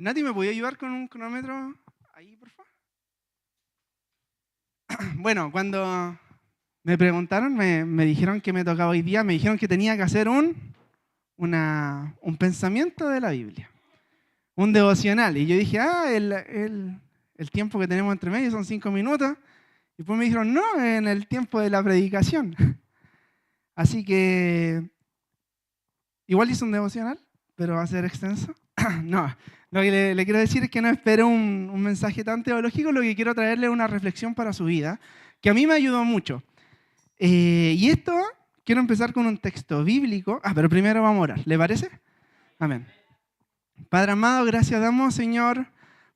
Nati, ¿me podía ayudar con un cronómetro ahí, por favor? Bueno, cuando me preguntaron, me dijeron que me tocaba hoy día, me dijeron que tenía que hacer un pensamiento de la Biblia, un devocional. Y yo dije, el tiempo que tenemos entre medio son 5 minutos. Y después me dijeron, no, en el tiempo de la predicación. Así que igual hice un devocional, pero va a ser extenso. No, lo que le quiero decir es que no espero un mensaje tan teológico, lo que quiero traerle es una reflexión para su vida, que a mí me ayudó mucho. Y esto, quiero empezar con un texto bíblico. Pero primero vamos a orar, ¿le parece? Amén. Padre amado, gracias damos, Señor,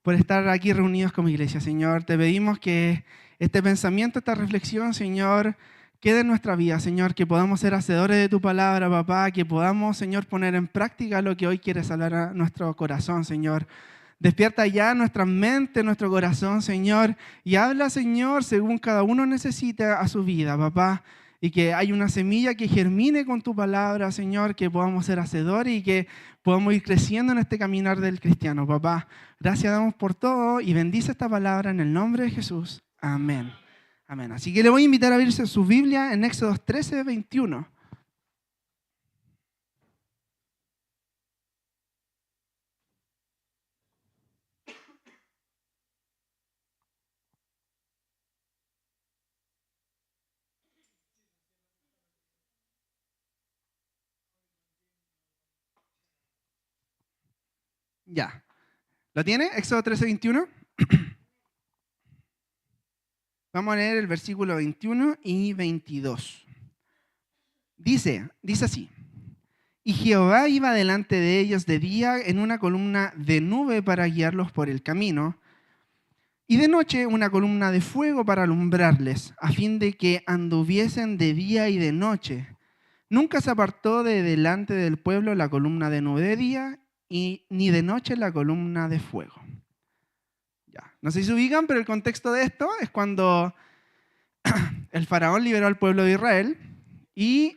por estar aquí reunidos como iglesia, Señor. Te pedimos que este pensamiento, esta reflexión, Señor, quede en nuestra vida, Señor, que podamos ser hacedores de tu palabra, papá, que podamos, Señor, poner en práctica lo que hoy quieres hablar a nuestro corazón, Señor. Despierta ya nuestra mente, nuestro corazón, Señor, y habla, Señor, según cada uno necesita a su vida, papá. Y que hay una semilla que germine con tu palabra, Señor, que podamos ser hacedores y que podamos ir creciendo en este caminar del cristiano, papá. Gracias damos por todo y bendice esta palabra en el nombre de Jesús. Amén. Amén. Así que le voy a invitar a abrirse su Biblia en Éxodo 13, 21. Ya. ¿Lo tiene? Éxodo 13, 21. Vamos a leer el versículo 21 y 22. Dice así. Y Jehová iba delante de ellos de día en una columna de nube para guiarlos por el camino, y de noche una columna de fuego para alumbrarles, a fin de que anduviesen de día y de noche. Nunca se apartó de delante del pueblo la columna de nube de día, y ni de noche la columna de fuego. Ya. No sé si se ubican, pero el contexto de esto es cuando el faraón liberó al pueblo de Israel y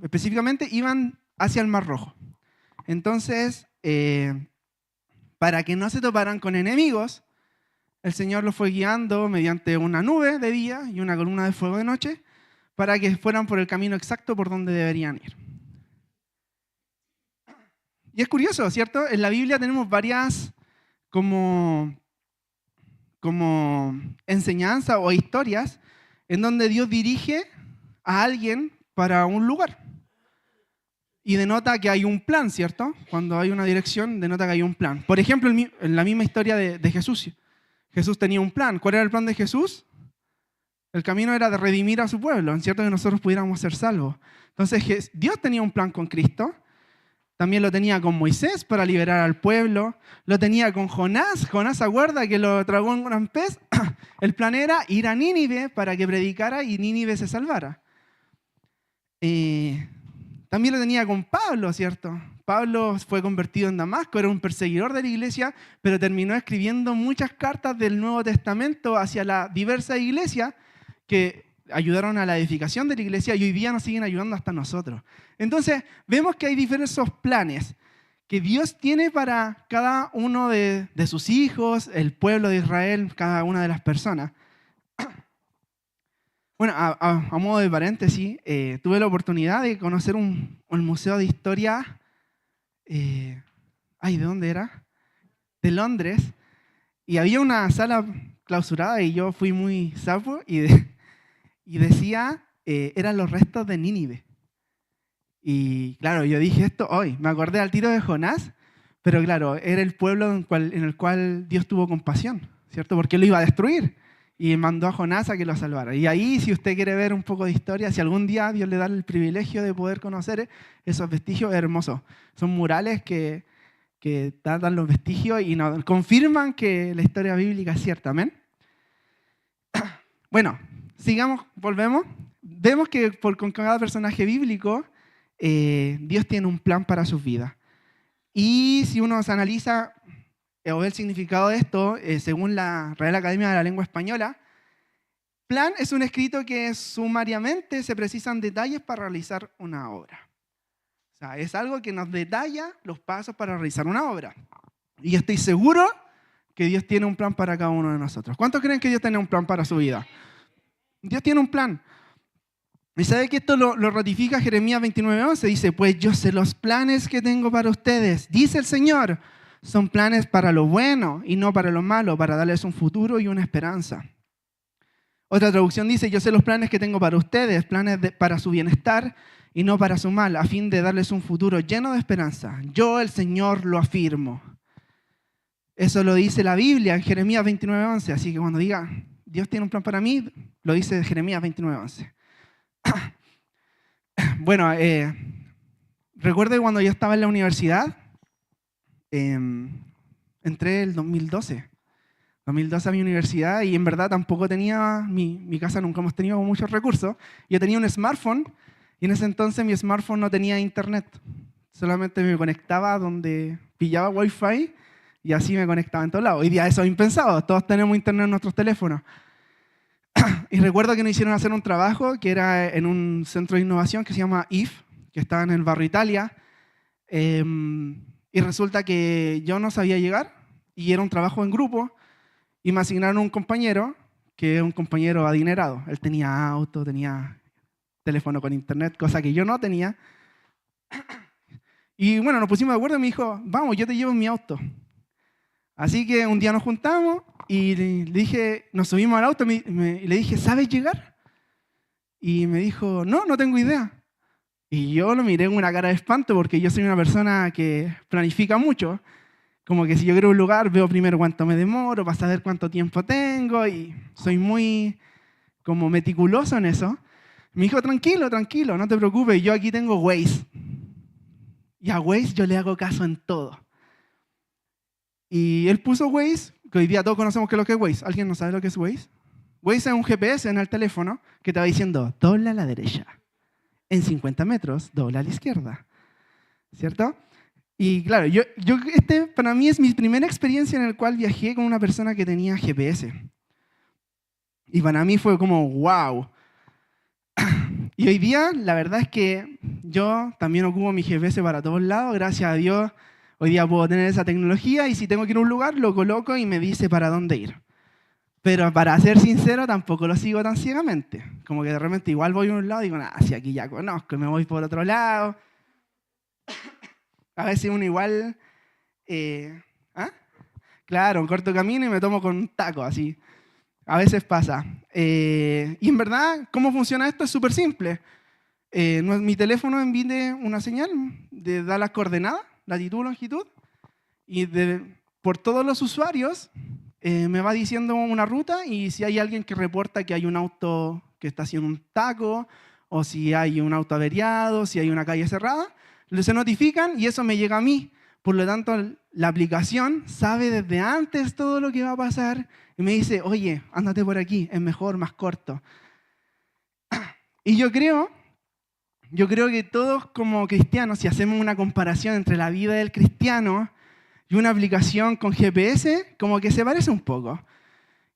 específicamente iban hacia el Mar Rojo. Entonces, para que no se toparan con enemigos, el Señor los fue guiando mediante una nube de día y una columna de fuego de noche para que fueran por el camino exacto por donde deberían ir. Y es curioso, ¿cierto? En la Biblia tenemos varias como enseñanza o historias en donde Dios dirige a alguien para un lugar. Y denota que hay un plan, ¿cierto? Cuando hay una dirección, denota que hay un plan. Por ejemplo, en la misma historia de Jesús. Jesús tenía un plan. ¿Cuál era el plan de Jesús? El camino era de redimir a su pueblo, ¿cierto? Que nosotros pudiéramos ser salvos. Entonces, Dios tenía un plan con Cristo. También lo tenía con Moisés para liberar al pueblo. Lo tenía con Jonás. Jonás se acuerda que lo tragó un gran pez. El plan era ir a Nínive para que predicara y Nínive se salvara. También lo tenía con Pablo, ¿cierto? Pablo fue convertido en Damasco, era un perseguidor de la iglesia, pero terminó escribiendo muchas cartas del Nuevo Testamento hacia las diversas iglesias que ayudaron a la edificación de la iglesia y hoy día nos siguen ayudando hasta nosotros. Entonces, vemos que hay diversos planes que Dios tiene para cada uno de sus hijos, el pueblo de Israel, cada una de las personas. Bueno, a modo de paréntesis, tuve la oportunidad de conocer un museo de historia, ¿de dónde era? De Londres, y había una sala clausurada y yo fui muy sapo y decía, eran los restos de Nínive. Y claro, yo dije esto hoy, me acordé al tiro de Jonás, pero claro, era el pueblo en el cual Dios tuvo compasión, ¿cierto? Porque lo iba a destruir. Y mandó a Jonás a que lo salvara. Y ahí, si usted quiere ver un poco de historia, si algún día Dios le da el privilegio de poder conocer esos vestigios, hermosos. Son murales que datan los vestigios y nos confirman que la historia bíblica es cierta. ¿Amén? Bueno, sigamos, volvemos. Vemos que con cada personaje bíblico, Dios tiene un plan para sus vidas. Y si uno se analiza o ve el significado de esto, según la Real Academia de la Lengua Española, plan es un escrito que sumariamente se precisan detalles para realizar una obra. O sea, es algo que nos detalla los pasos para realizar una obra. Y yo estoy seguro que Dios tiene un plan para cada uno de nosotros. ¿Cuántos creen que Dios tiene un plan para su vida? Dios tiene un plan. ¿Y sabe que esto lo ratifica Jeremías 29:11? Dice, pues yo sé los planes que tengo para ustedes, dice el Señor. Son planes para lo bueno y no para lo malo, para darles un futuro y una esperanza. Otra traducción dice, yo sé los planes que tengo para ustedes, para su bienestar y no para su mal, a fin de darles un futuro lleno de esperanza. Yo, el Señor, lo afirmo. Eso lo dice la Biblia en Jeremías 29:11. Así que cuando diga, Dios tiene un plan para mí, lo dice Jeremías 29:11. Bueno, recuerdo que cuando yo estaba en la universidad, entré el 2012 a mi universidad y en verdad tampoco tenía, mi casa nunca hemos tenido muchos recursos. Yo tenía un smartphone y en ese entonces mi smartphone no tenía internet. Solamente me conectaba donde pillaba wifi y así me conectaba en todos lados. Hoy día eso es impensado, todos tenemos internet en nuestros teléfonos. Y recuerdo que nos hicieron hacer un trabajo que era en un centro de innovación que se llama IF, que está en el barrio Italia. Y resulta que yo no sabía llegar y era un trabajo en grupo y me asignaron un compañero que es un compañero adinerado. Él tenía auto, tenía teléfono con internet, cosa que yo no tenía. Y bueno, nos pusimos de acuerdo y me dijo, vamos, yo te llevo en mi auto. Así que un día nos juntamos y le dije, nos subimos al auto y le dije, ¿sabes llegar? Y me dijo, no, no tengo idea. Y yo lo miré con una cara de espanto porque yo soy una persona que planifica mucho. Como que si yo quiero un lugar, veo primero cuánto me demoro para saber cuánto tiempo tengo y soy muy como meticuloso en eso. Me dijo, tranquilo, tranquilo, no te preocupes, yo aquí tengo Waze. Y a Waze yo le hago caso en todo. Y él puso Waze, que hoy día todos conocemos qué es lo que es Waze. ¿Alguien no sabe lo que es Waze? Waze es un GPS en el teléfono que te va diciendo, dobla a la derecha. En 50 metros, dobla a la izquierda. ¿Cierto? Y claro, para mí es mi primera experiencia en la cual viajé con una persona que tenía GPS. Y para mí fue como, wow. Y hoy día, la verdad es que yo también ocupo mi GPS para todos lados. Gracias a Dios, hoy día puedo tener esa tecnología y si tengo que ir a un lugar, lo coloco y me dice para dónde ir. Pero para ser sincero, tampoco lo sigo tan ciegamente. Como que de repente igual voy a un lado y digo, si aquí ya conozco, me voy por otro lado. A veces uno igual, claro, un corto camino y me tomo con un taco, así. A veces pasa. Y en verdad, ¿cómo funciona esto? Es súper simple. Mi teléfono emite una señal, da las coordenadas, latitud, longitud, y por todos los usuarios me va diciendo una ruta y si hay alguien que reporta que hay un auto que está haciendo un taco, o si hay un auto averiado, si hay una calle cerrada, se notifican y eso me llega a mí. Por lo tanto, la aplicación sabe desde antes todo lo que va a pasar y me dice, oye, ándate por aquí, es mejor, más corto. Y yo creo que todos como cristianos, si hacemos una comparación entre la vida del cristiano y una aplicación con GPS, como que se parece un poco.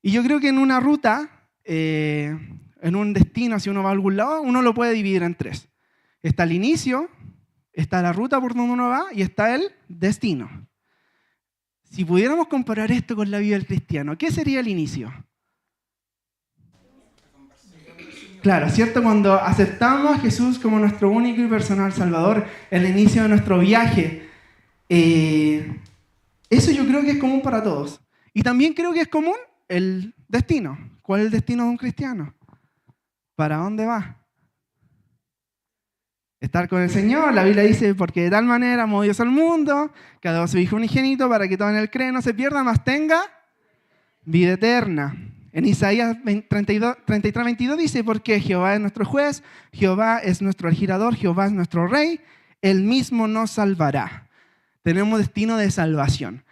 Y yo creo que en una ruta, en un destino, si uno va a algún lado, uno lo puede dividir en tres. Está el inicio, está la ruta por donde uno va y está el destino. Si pudiéramos comparar esto con la vida del cristiano, ¿qué sería el inicio? Claro, ¿cierto? Cuando aceptamos a Jesús como nuestro único y personal Salvador, el inicio de nuestro viaje, eso yo creo que es común para todos. Y también creo que es común el destino. ¿Cuál es el destino de un cristiano? ¿Para dónde va? Estar con el Señor. La Biblia dice, porque de tal manera amó Dios al mundo, que ha dado a su Hijo unigénito para que todo en él cree no se pierda, mas tenga vida eterna. En Isaías 33:22 dice, porque Jehová es nuestro juez, Jehová es nuestro legislador, Jehová es nuestro rey, él mismo nos salvará. Tenemos destino de salvación.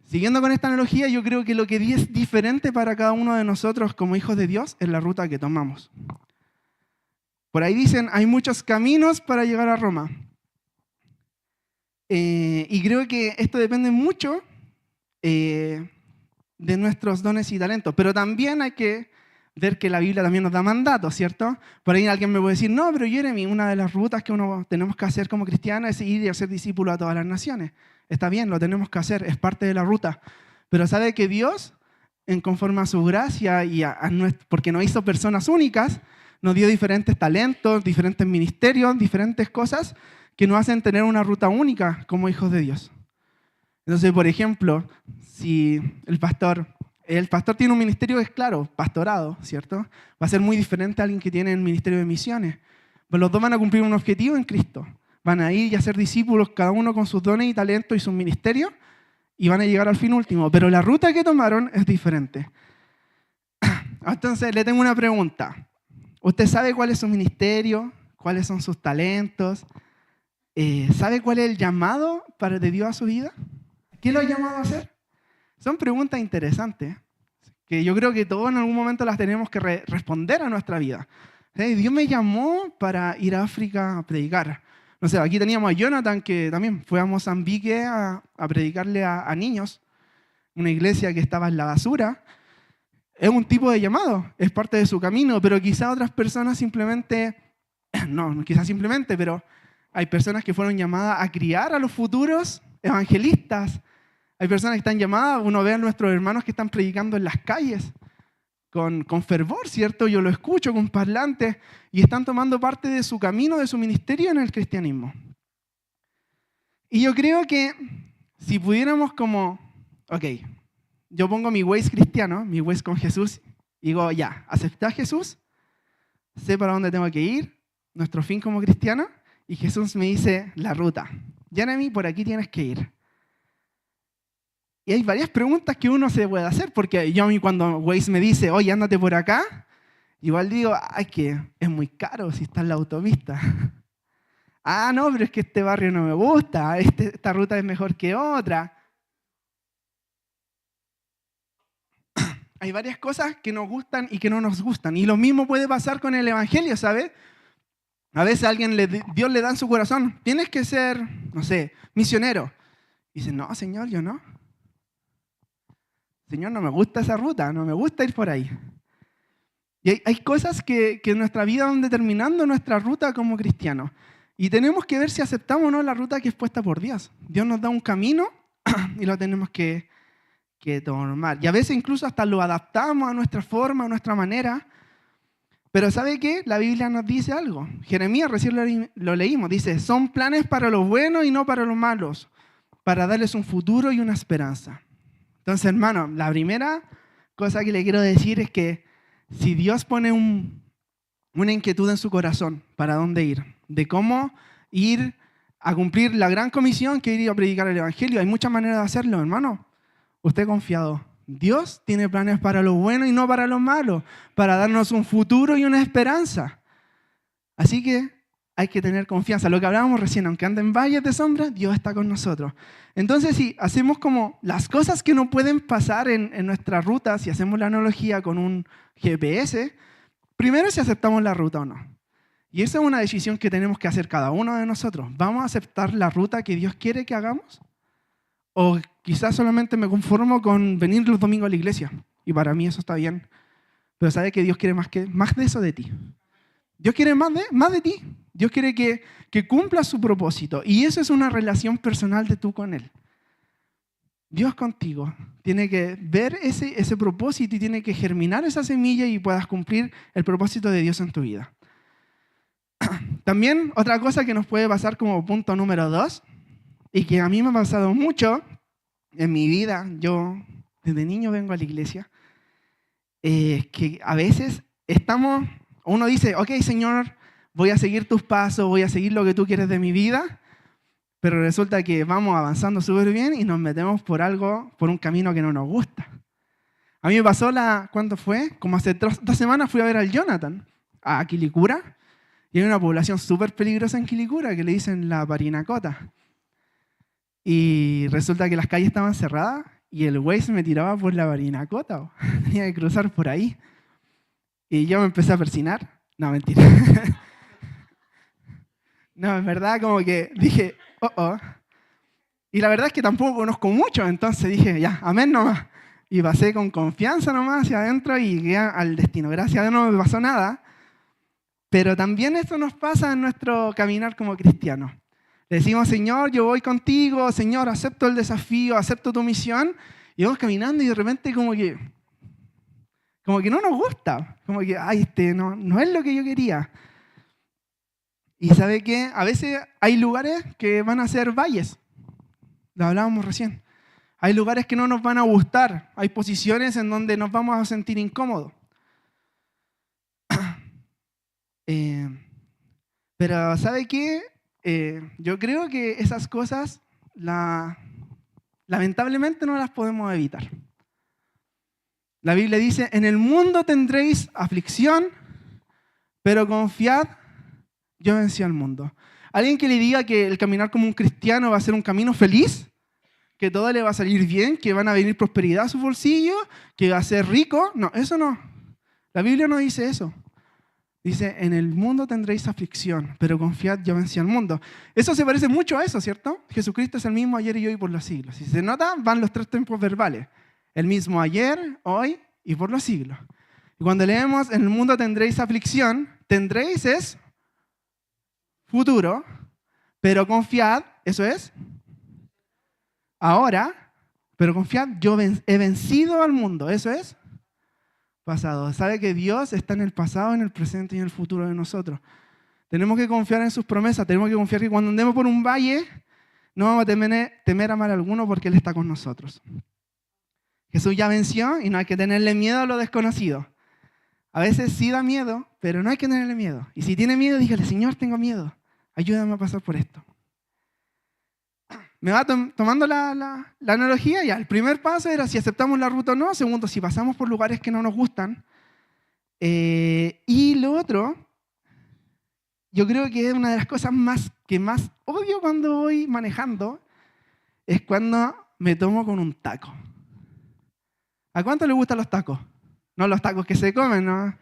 Siguiendo con esta analogía, yo creo que lo que es diferente para cada uno de nosotros como hijos de Dios es la ruta que tomamos. Por ahí dicen, hay muchos caminos para llegar a Roma. Y creo que esto depende mucho de nuestros dones y talentos. Pero también hay que ver que la Biblia también nos da mandatos, ¿cierto? Por ahí alguien me puede decir, no, pero Jeremy, una de las rutas que uno tenemos que hacer como cristianos es ir y hacer discípulos a todas las naciones. Está bien, lo tenemos que hacer, es parte de la ruta. Pero sabe que Dios, en conforme a su gracia y porque nos hizo personas únicas, nos dio diferentes talentos, diferentes ministerios, diferentes cosas que nos hacen tener una ruta única como hijos de Dios. Entonces, por ejemplo, si el pastor tiene un ministerio que es claro, pastorado, ¿cierto? Va a ser muy diferente a alguien que tiene el ministerio de misiones. Pero los dos van a cumplir un objetivo en Cristo. Van a ir y a ser discípulos, cada uno con sus dones y talentos y sus ministerios, y van a llegar al fin último. Pero la ruta que tomaron es diferente. Entonces, le tengo una pregunta. ¿Usted sabe cuál es su ministerio? ¿Cuáles son sus talentos? ¿Sabe cuál es el llamado de Dios a su vida? ¿Qué lo ha llamado a hacer? Son preguntas interesantes que yo creo que todos en algún momento las tenemos que responder a nuestra vida. Dios me llamó para ir a África a predicar. No sé, aquí teníamos a Jonathan que también fue a Mozambique a predicarle a niños, una iglesia que estaba en la basura. Es un tipo de llamado, es parte de su camino, pero quizá otras personas simplemente, no quizás simplemente, pero hay personas que fueron llamadas a criar a los futuros evangelistas. Hay personas que están llamadas, uno ve a nuestros hermanos que están predicando en las calles con fervor, ¿cierto? Yo lo escucho con parlantes y están tomando parte de su camino, de su ministerio en el cristianismo. Y yo creo que si pudiéramos yo pongo mi Waze cristiano, mi Waze con Jesús, y digo, ya, acepté a Jesús, sé para dónde tengo que ir, nuestro fin como cristiano, y Jesús me dice la ruta. Jeremy, por aquí tienes que ir. Y hay varias preguntas que uno se puede hacer, porque yo a mí cuando Waze me dice, oye, ándate por acá, igual digo, ay, que es muy caro si está en la autopista. Ah, no, pero es que este barrio no me gusta, esta ruta es mejor que otra. Hay varias cosas que nos gustan y que no nos gustan. Y lo mismo puede pasar con el Evangelio, ¿sabes? A veces a alguien Dios le da en su corazón, tienes que ser, no sé, misionero. Y dice, no, Señor, yo no. Señor, no me gusta esa ruta, no me gusta ir por ahí. Y hay cosas que en nuestra vida van determinando nuestra ruta como cristianos. Y tenemos que ver si aceptamos o no la ruta que es puesta por Dios. Dios nos da un camino y lo tenemos que tomar. Y a veces incluso hasta lo adaptamos a nuestra forma, a nuestra manera. Pero ¿sabe qué? La Biblia nos dice algo. Jeremías, recién lo leímos, dice, son planes para los buenos y no para los malos, para darles un futuro y una esperanza. Entonces, hermano, la primera cosa que le quiero decir es que si Dios pone una inquietud en su corazón para dónde ir, de cómo ir a cumplir la gran comisión que es ir a predicar el Evangelio, hay muchas maneras de hacerlo, hermano. Usted confiado. Dios tiene planes para lo bueno y no para lo malo, para darnos un futuro y una esperanza. Así que hay que tener confianza. Lo que hablábamos recién, aunque ande en valles de sombra, Dios está con nosotros. Entonces, si hacemos como las cosas que no pueden pasar en nuestra ruta, si hacemos la analogía con un GPS, primero si aceptamos la ruta o no. Y esa es una decisión que tenemos que hacer cada uno de nosotros. ¿Vamos a aceptar la ruta que Dios quiere que hagamos? O quizás solamente me conformo con venir los domingos a la iglesia. Y para mí eso está bien. Pero sabe que Dios quiere más de eso de ti. Dios quiere más de ti. Dios quiere que cumpla su propósito. Y eso es una relación personal de tú con Él. Dios contigo tiene que ver ese propósito y tiene que germinar esa semilla y puedas cumplir el propósito de Dios en tu vida. También otra cosa que nos puede pasar como punto número 2 y que a mí me ha pasado mucho en mi vida, yo desde niño vengo a la iglesia, que a veces uno dice, ok, Señor, voy a seguir tus pasos, voy a seguir lo que tú quieres de mi vida, pero resulta que vamos avanzando súper bien y nos metemos por un camino que no nos gusta. A mí me pasó ¿cuándo fue? Como hace 2 semanas fui a ver al Jonathan, a Quilicura, y hay una población súper peligrosa en Quilicura que le dicen la Parinacota. Y resulta que las calles estaban cerradas y el Waze me tiraba por la Parinacota. Tenía que cruzar por ahí. Y yo me empecé a persinar. No, mentira. No, en verdad como que dije, oh. Y la verdad es que tampoco conozco mucho, entonces dije, ya, amén nomás. y pasé con confianza nomás hacia adentro y llegué al destino. Gracias a Dios no me pasó nada, pero también esto nos pasa en nuestro caminar como cristianos. Le decimos, Señor, yo voy contigo, Señor, acepto el desafío, acepto tu misión, y vamos caminando y de repente como que no nos gusta, como que, ay, no es lo que yo quería. Y ¿sabe qué? A veces hay lugares que van a ser valles, lo hablábamos recién. Hay lugares que no nos van a gustar, hay posiciones en donde nos vamos a sentir incómodos. Pero ¿sabe qué? Yo creo que esas cosas lamentablemente no las podemos evitar. La Biblia dice, en el mundo tendréis aflicción, pero confiad, yo vencí al mundo. Alguien que le diga que el caminar como un cristiano va a ser un camino feliz, que todo le va a salir bien, que van a venir prosperidad a su bolsillo, que va a ser rico. No, eso no. La Biblia no dice eso. Dice, en el mundo tendréis aflicción, pero confiad, yo vencí al mundo. Eso se parece mucho a eso, ¿cierto? Jesucristo es el mismo ayer y hoy por los siglos. Si se nota, van los tres tiempos verbales. El mismo ayer, hoy y por los siglos. Y cuando leemos, en el mundo tendréis aflicción, tendréis es futuro, pero confiad, eso es ahora, pero confiad, yo he vencido al mundo, eso es pasado. Sabe que Dios está en el pasado, en el presente y en el futuro de nosotros. Tenemos que confiar en sus promesas, tenemos que confiar que cuando andemos por un valle, no vamos a temer a mal alguno porque Él está con nosotros. Jesús ya venció y no hay que tenerle miedo a lo desconocido. A veces sí da miedo, pero no hay que tenerle miedo. Y si tiene miedo, dígale, Señor, tengo miedo, ayúdame a pasar por esto. Me va tomando la analogía ya. El primer paso era si aceptamos la ruta o no. Segundo, si pasamos por lugares que no nos gustan. Y lo otro, yo creo que es una de las cosas que más odio cuando voy manejando, es cuando me tomo con un taco. ¿A cuánto le gustan los tacos? No los tacos que se comen, ¿no?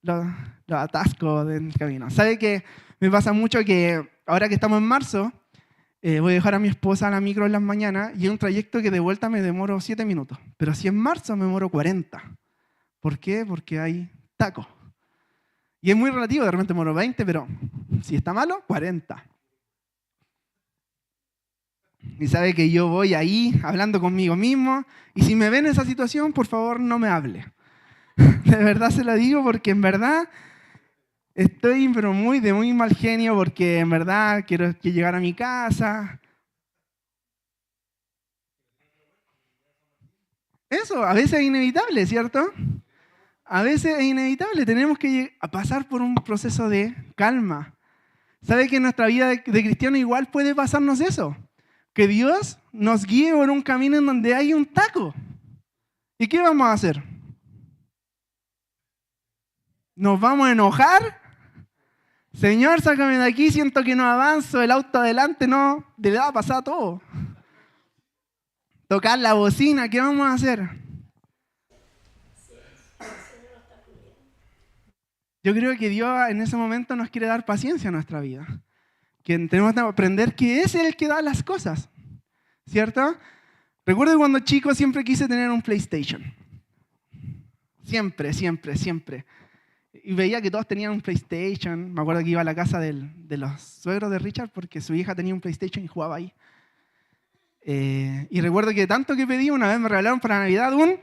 Los atascos del camino. ¿Sabe que me pasa mucho que ahora que estamos en marzo, voy a dejar a mi esposa a la micro en las mañanas y es un trayecto que de vuelta me demoro 7 minutos. Pero si en marzo me demoro 40. ¿Por qué? Porque hay tacos. Y es muy relativo, de repente me demoro 20, pero si está malo, 40. Y sabe que yo voy ahí hablando conmigo mismo y si me ven en esa situación, por favor no me hable. De verdad se lo digo porque en verdad estoy pero de muy mal genio porque en verdad quiero llegar a mi casa. Eso a veces es inevitable, ¿cierto? A veces es inevitable, tenemos que pasar por un proceso de calma. ¿Sabe que en nuestra vida de cristiano igual puede pasarnos eso? Que Dios nos guíe por un camino en donde hay un taco. ¿Y qué vamos a hacer? ¿Nos vamos a enojar? Señor, sácame de aquí, siento que no avanzo, el auto adelante no, le va a pasar todo. Tocar la bocina, ¿qué vamos a hacer? Yo creo que Dios en ese momento nos quiere dar paciencia a nuestra vida. Que tenemos que aprender que es el que da las cosas, ¿cierto? Recuerdo cuando chico siempre quise tener un PlayStation. Siempre, siempre, siempre. Y veía que todos tenían un PlayStation. Me acuerdo que iba a la casa de los suegros de Richard porque su hija tenía un PlayStation y jugaba ahí. Y recuerdo que tanto que pedí, una vez me regalaron para Navidad un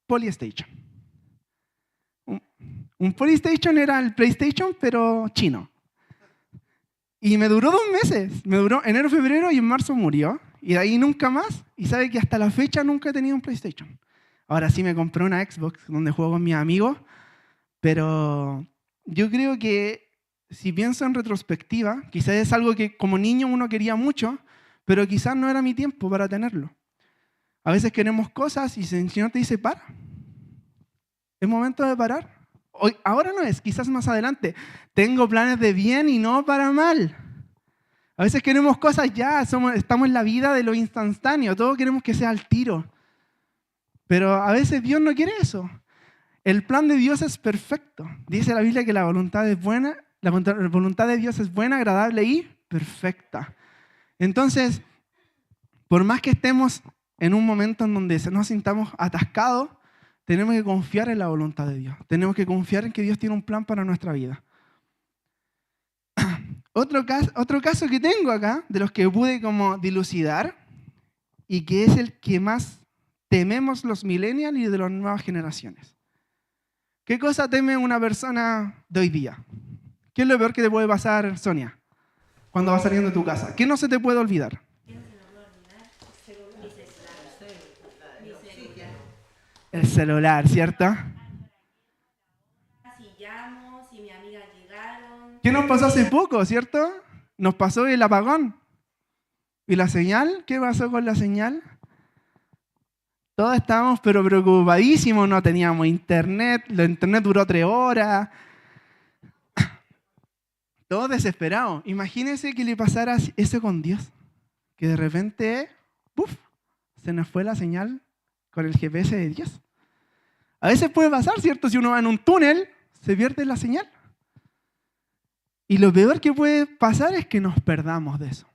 Polystation. Un Polystation era el PlayStation, pero chino. Y me duró 2 meses. Me duró enero, febrero y en marzo murió. Y de ahí nunca más. Y sabe que hasta la fecha nunca he tenido un PlayStation. Ahora sí me compré una Xbox donde juego con mis amigos. Pero yo creo que si pienso en retrospectiva, quizás es algo que como niño uno quería mucho, pero quizás no era mi tiempo para tenerlo. A veces queremos cosas y el Señor te dice, para. Es momento de parar. Hoy, ahora no es, quizás más adelante. Tengo planes de bien y no para mal. A veces queremos cosas ya, estamos en la vida de lo instantáneo, todo queremos que sea al tiro. Pero a veces Dios no quiere eso. El plan de Dios es perfecto. Dice la Biblia que la voluntad es buena, la voluntad de Dios es buena, agradable y perfecta. Entonces, por más que estemos en un momento en donde nos sintamos atascados, tenemos que confiar en la voluntad de Dios. Tenemos que confiar en que Dios tiene un plan para nuestra vida. Otro caso que tengo acá, de los que pude como dilucidar, y que es el que más tememos los millennials y de las nuevas generaciones. ¿Qué cosa teme una persona de hoy día? ¿Qué es lo peor que te puede pasar, Sonia, cuando vas saliendo de tu casa? ¿Qué no se te puede olvidar? El celular, ¿cierto? Si llamo, si mis amigas llegaron. ¿Qué nos pasó hace poco, cierto? Nos pasó el apagón. ¿Y la señal? ¿Qué pasó con la señal? Todos estábamos pero preocupadísimos, no teníamos internet, la internet duró 3 horas. Todos desesperados. Imagínense que le pasara eso con Dios. Que de repente, ¡puf!, se nos fue la señal con el GPS de Dios. A veces puede pasar, ¿cierto? Si uno va en un túnel, se pierde la señal. Y lo peor que puede pasar es que nos perdamos de eso.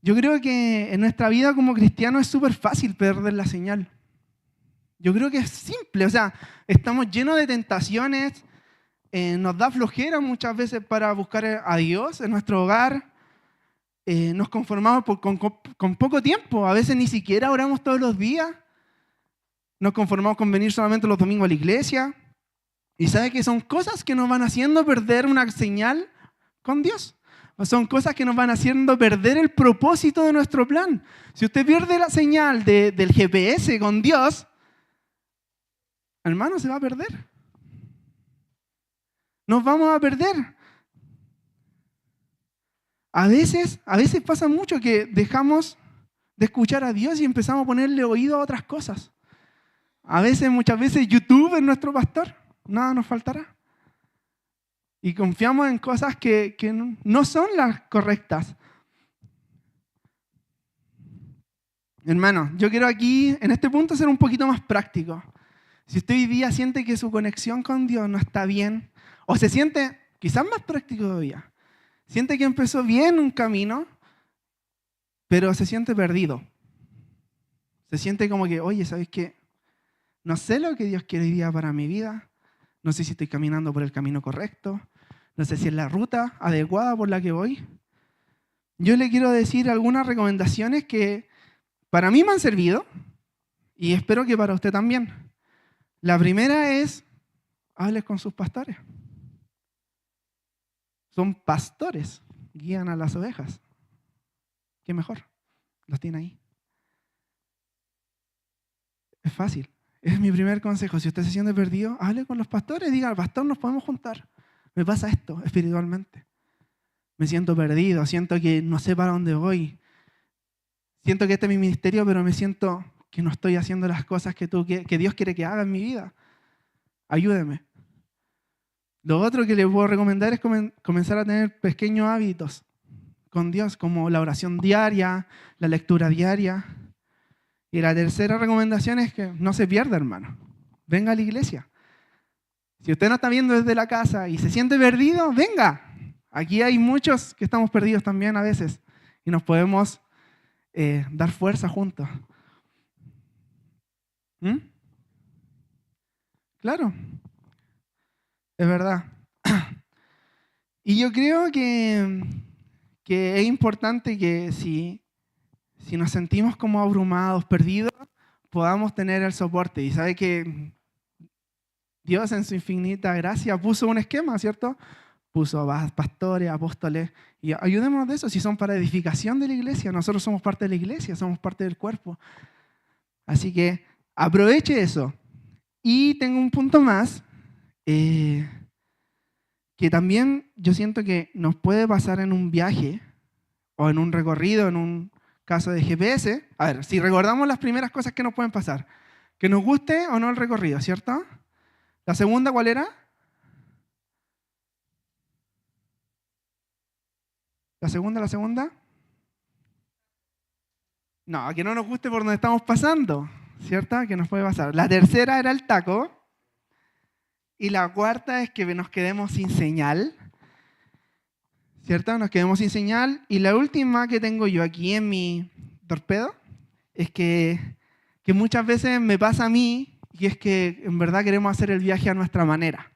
Yo creo que en nuestra vida como cristianos es súper fácil perder la señal. Yo creo que es simple, o sea, estamos llenos de tentaciones, nos da flojera muchas veces para buscar a Dios en nuestro hogar, nos conformamos con poco tiempo, a veces ni siquiera oramos todos los días, nos conformamos con venir solamente los domingos a la iglesia, y ¿sabe que son cosas que nos van haciendo perder una señal con Dios? Son cosas que nos van haciendo perder el propósito de nuestro plan. Si usted pierde la señal del GPS con Dios, hermano, se va a perder. Nos vamos a perder. A veces pasa mucho que dejamos de escuchar a Dios y empezamos a ponerle oído a otras cosas. Muchas veces YouTube es nuestro pastor, nada nos faltará. Y confiamos en cosas que no son las correctas. Hermano, yo quiero aquí, en este punto, ser un poquito más práctico. Si usted hoy día siente que su conexión con Dios no está bien, o se siente, quizás más práctico todavía, siente que empezó bien un camino, pero se siente perdido. Se siente como que, oye, ¿sabes qué? No sé lo que Dios quiere hoy día para mi vida. No sé si estoy caminando por el camino correcto. No sé si es la ruta adecuada por la que voy. Yo le quiero decir algunas recomendaciones que para mí me han servido y espero que para usted también. La primera es, hable con sus pastores. Son pastores, guían a las ovejas. ¿Qué mejor? Los tiene ahí. Es fácil. Es mi primer consejo. Si usted se siente perdido, hable con los pastores. Diga, pastor, nos podemos juntar. Me pasa esto espiritualmente. Me siento perdido. Siento que no sé para dónde voy. Siento que este es mi ministerio, pero me siento que no estoy haciendo las cosas que Dios quiere que haga en mi vida. Ayúdeme. Lo otro que le puedo recomendar es comenzar a tener pequeños hábitos con Dios, como la oración diaria, la lectura diaria. Y la tercera recomendación es que no se pierda, hermano. Venga a la iglesia. Si usted no está viendo desde la casa y se siente perdido, venga. Aquí hay muchos que estamos perdidos también a veces y nos podemos dar fuerza juntos. ¿Mm? Claro, es verdad. Y yo creo que es importante que si nos sentimos como abrumados, perdidos, podamos tener el soporte. Y sabe que Dios en su infinita gracia puso un esquema, ¿cierto? Puso pastores, apóstoles, y ayudémonos de eso, si son para edificación de la iglesia. Nosotros somos parte de la iglesia, somos parte del cuerpo. Así que aproveche eso. Y tengo un punto más, que también yo siento que nos puede pasar en un viaje, o en un recorrido, en un caso de GPS. A ver, si recordamos las primeras cosas que nos pueden pasar, que nos guste o no el recorrido, ¿cierto? La segunda, ¿cuál era? ¿La segunda? No, que no nos guste por donde estamos pasando, ¿cierto? Que nos puede pasar. La tercera era el taco. Y la cuarta es que nos quedemos sin señal, ¿cierto? Nos quedemos sin señal. Y la última que tengo yo aquí en mi torpedo es que muchas veces me pasa a mí, y es que en verdad queremos hacer el viaje a nuestra manera.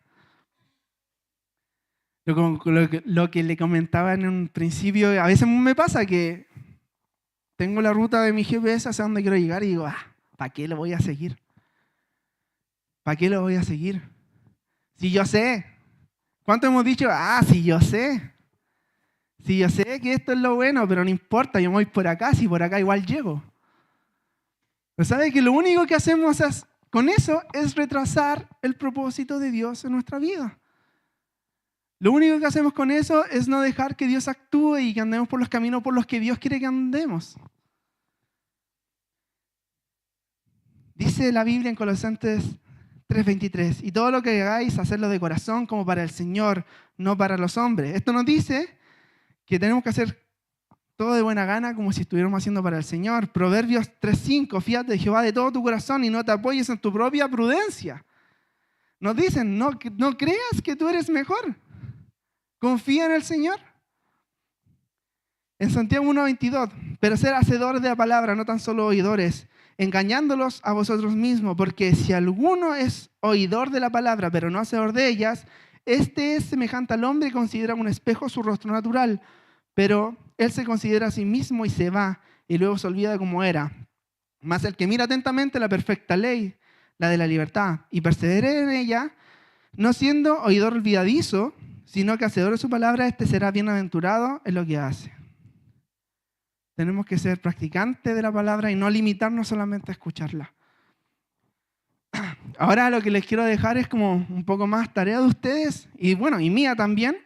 Lo que le comentaba en un principio, a veces me pasa que tengo la ruta de mi GPS hacia donde quiero llegar y digo, ¿para qué lo voy a seguir? ¿Para qué lo voy a seguir? Si yo sé. ¿Cuánto hemos dicho? Si yo sé. Si yo sé que esto es lo bueno, pero no importa, yo me voy por acá, si por acá igual llego. Pero ¿sabe que lo único que hacemos con eso es retrasar el propósito de Dios en nuestra vida? Lo único que hacemos con eso es no dejar que Dios actúe y que andemos por los caminos por los que Dios quiere que andemos. Dice la Biblia en Colosenses 3:23, y todo lo que hagáis, hacedlo de corazón como para el Señor, no para los hombres. Esto nos dice que tenemos que hacer todo de buena gana como si estuviéramos haciendo para el Señor. Proverbios 3:5, fíjate de Jehová de todo tu corazón y no te apoyes en tu propia prudencia. Nos dicen, no creas que tú eres mejor. Confía en el Señor. En Santiago 1:22, pero ser hacedores de la palabra, no tan solo oidores, engañándolos a vosotros mismos, porque si alguno es oidor de la palabra, pero no hacedor de ellas, este es semejante al hombre que considera un espejo su rostro natural, pero él se considera a sí mismo y se va, y luego se olvida de cómo era. Mas el que mira atentamente la perfecta ley, la de la libertad, y persevera en ella, no siendo oidor olvidadizo, sino que hacedor de su palabra, este será bienaventurado en lo que hace. Tenemos que ser practicantes de la palabra y no limitarnos solamente a escucharla. Ahora lo que les quiero dejar es como un poco más tarea de ustedes y bueno, y mía también.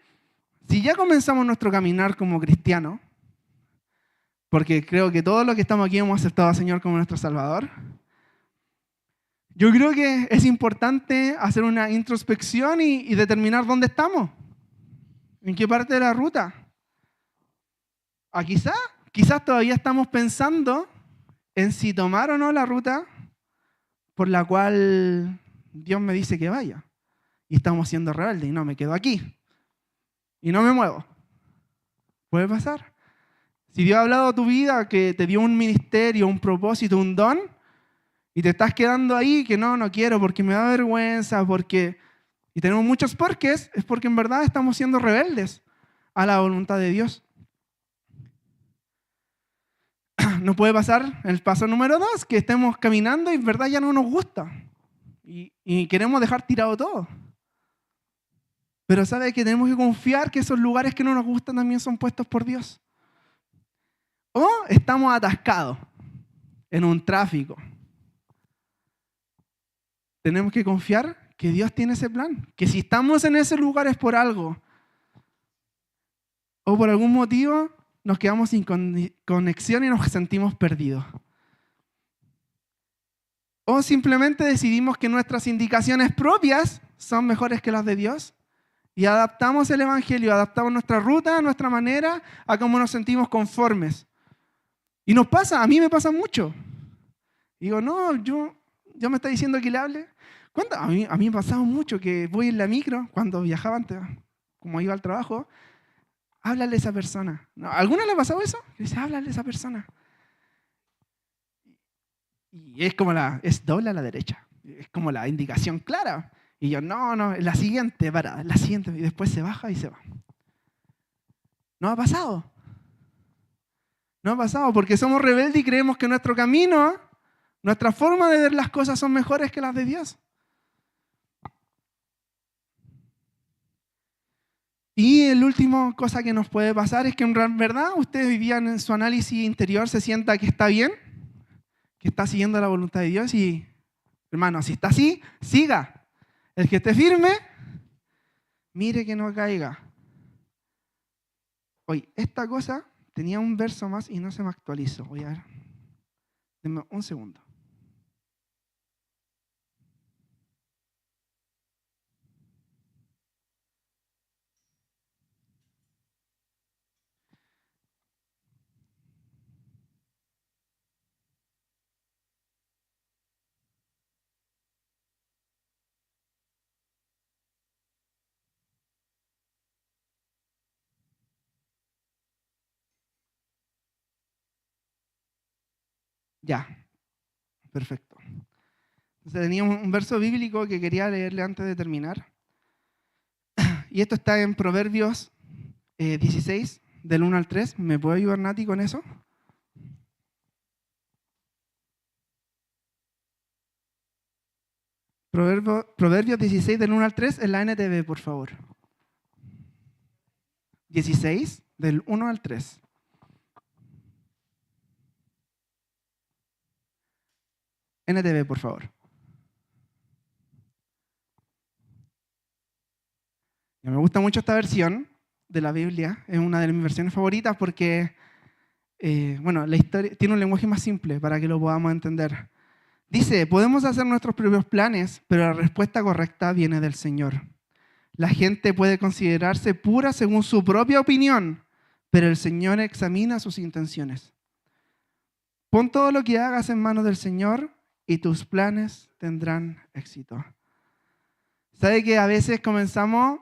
Si ya comenzamos nuestro caminar como cristianos, porque creo que todos los que estamos aquí hemos aceptado al Señor como nuestro Salvador, yo creo que es importante hacer una introspección y determinar dónde estamos, en qué parte de la ruta. Quizás todavía estamos pensando en si tomar o no la ruta por la cual Dios me dice que vaya. Y estamos siendo rebeldes y no, me quedo aquí. Y no me muevo. Puede pasar. Si Dios ha hablado a tu vida, que te dio un ministerio, un propósito, un don, y te estás quedando ahí, que no quiero porque me da vergüenza, y tenemos muchos porqués, es porque en verdad estamos siendo rebeldes a la voluntad de Dios. No puede pasar el paso número 2, que estemos caminando y en verdad ya no nos gusta. Y queremos dejar tirado todo. Pero sabe que tenemos que confiar que esos lugares que no nos gustan también son puestos por Dios. O estamos atascados en un tráfico. Tenemos que confiar que Dios tiene ese plan. Que si estamos en ese lugar es por algo. O por algún motivo nos quedamos sin conexión y nos sentimos perdidos. O simplemente decidimos que nuestras indicaciones propias son mejores que las de Dios y adaptamos el Evangelio, adaptamos nuestra ruta, nuestra manera, a cómo nos sentimos conformes. Y nos pasa, a mí me pasa mucho. Digo, no, yo me está diciendo que le hable. A mí me pasaba mucho que voy en la micro, cuando viajaba antes, como iba al trabajo, háblale a esa persona. ¿No? ¿A alguna le ha pasado eso? Dice, háblale a esa persona. Y es doble a la derecha. Es como la indicación clara. Y yo, no, la siguiente parada, la siguiente. Y después se baja y se va. No ha pasado. No ha pasado porque somos rebeldes y creemos que nuestro camino, nuestra forma de ver las cosas son mejores que las de Dios. Y la última cosa que nos puede pasar es que en verdad usted hoy día en su análisis interior se sienta que está bien, que está siguiendo la voluntad de Dios y, hermano, si está así, siga. El que esté firme, mire que no caiga. Oye, esta cosa tenía un verso más y no se me actualizó. Voy a ver. Denme un segundo. Ya, perfecto. Entonces tenía un verso bíblico que quería leerle antes de terminar. Y esto está en Proverbios 16, del 1 al 3. ¿Me puede ayudar Nati con eso? Proverbios 16, del 1 al 3, en la NTV, por favor. 16, del 1 al 3. NTV, por favor. Me gusta mucho esta versión de la Biblia. Es una de mis versiones favoritas porque, la historia tiene un lenguaje más simple para que lo podamos entender. Dice, podemos hacer nuestros propios planes, pero la respuesta correcta viene del Señor. La gente puede considerarse pura según su propia opinión, pero el Señor examina sus intenciones. Pon todo lo que hagas en manos del Señor y tus planes tendrán éxito. ¿Sabe que a veces comenzamos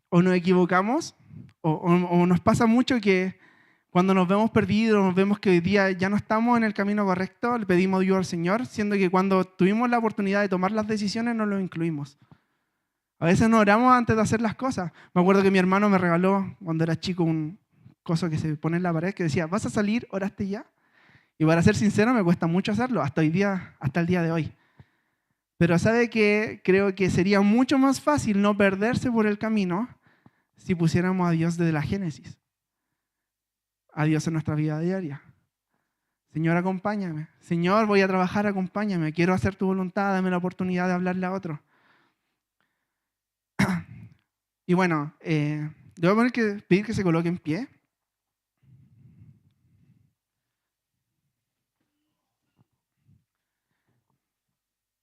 o nos equivocamos o nos pasa mucho que cuando nos vemos perdidos, nos vemos que hoy día ya no estamos en el camino correcto, le pedimos ayuda al Señor, siendo que cuando tuvimos la oportunidad de tomar las decisiones no lo incluimos? A veces no oramos antes de hacer las cosas. Me acuerdo que mi hermano me regaló cuando era chico un coso que se pone en la pared que decía, ¿vas a salir? ¿Oraste ya? Y para ser sincero me cuesta mucho hacerlo hasta el día de hoy. Pero ¿sabe qué? Creo que sería mucho más fácil no perderse por el camino si pusiéramos a Dios desde la Génesis. A Dios en nuestra vida diaria. Señor, acompáñame. Señor, voy a trabajar, acompáñame. Quiero hacer tu voluntad, dame la oportunidad de hablarle a otro. Y bueno, le voy a pedir que se coloque en pie.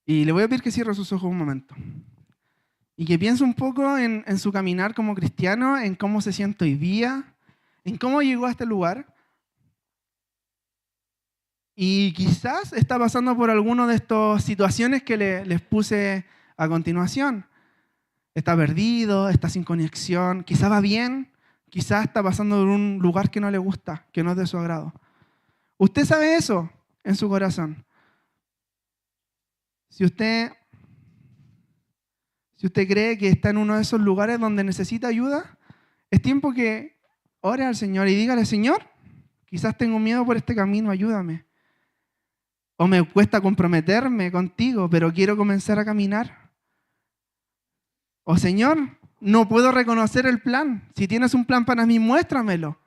Y le voy a pedir que cierre sus ojos un momento. Y que piense un poco en su caminar como cristiano, en cómo se siente hoy día, en cómo llegó a este lugar. Y quizás está pasando por alguna de estas situaciones que les puse a continuación. Está perdido, está sin conexión, quizás va bien, quizás está pasando por un lugar que no le gusta, que no es de su agrado. Usted sabe eso en su corazón. Si usted cree que está en uno de esos lugares donde necesita ayuda, es tiempo que ore al Señor y dígale, Señor, quizás tengo miedo por este camino, ayúdame. O me cuesta comprometerme contigo, pero quiero comenzar a caminar. O Señor, no puedo reconocer el plan. Si tienes un plan para mí, muéstramelo.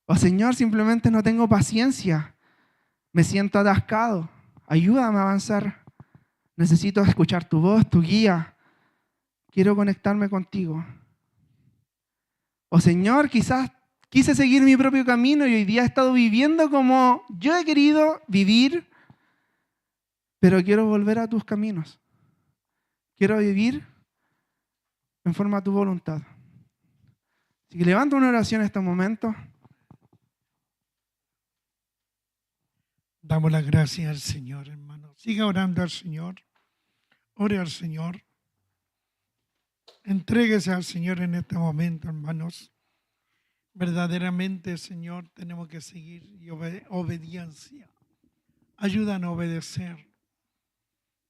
O Señor, simplemente no tengo paciencia. Me siento atascado. Ayúdame a avanzar. Necesito escuchar tu voz, tu guía. Quiero conectarme contigo. O Señor, quizás quise seguir mi propio camino y hoy día he estado viviendo como yo he querido vivir, pero quiero volver a tus caminos. Quiero vivir en forma de tu voluntad. Así que levanta una oración en este momento. Damos las gracias al Señor, hermano. Siga orando al Señor. Ore al Señor. Entréguese al Señor en este momento, hermanos. Verdaderamente, Señor, tenemos que seguir y obediencia. Ayúdanos a obedecer.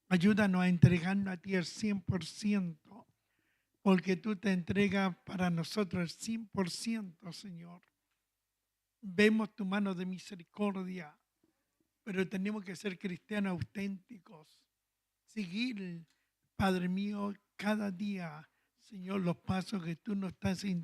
Ayúdanos a entregarnos a ti el 100%, porque tú te entregas para nosotros el 100%, Señor. Vemos tu mano de misericordia, pero tenemos que ser cristianos auténticos. Seguir, Padre mío, cada día, Señor, los pasos que tú nos estás indicando.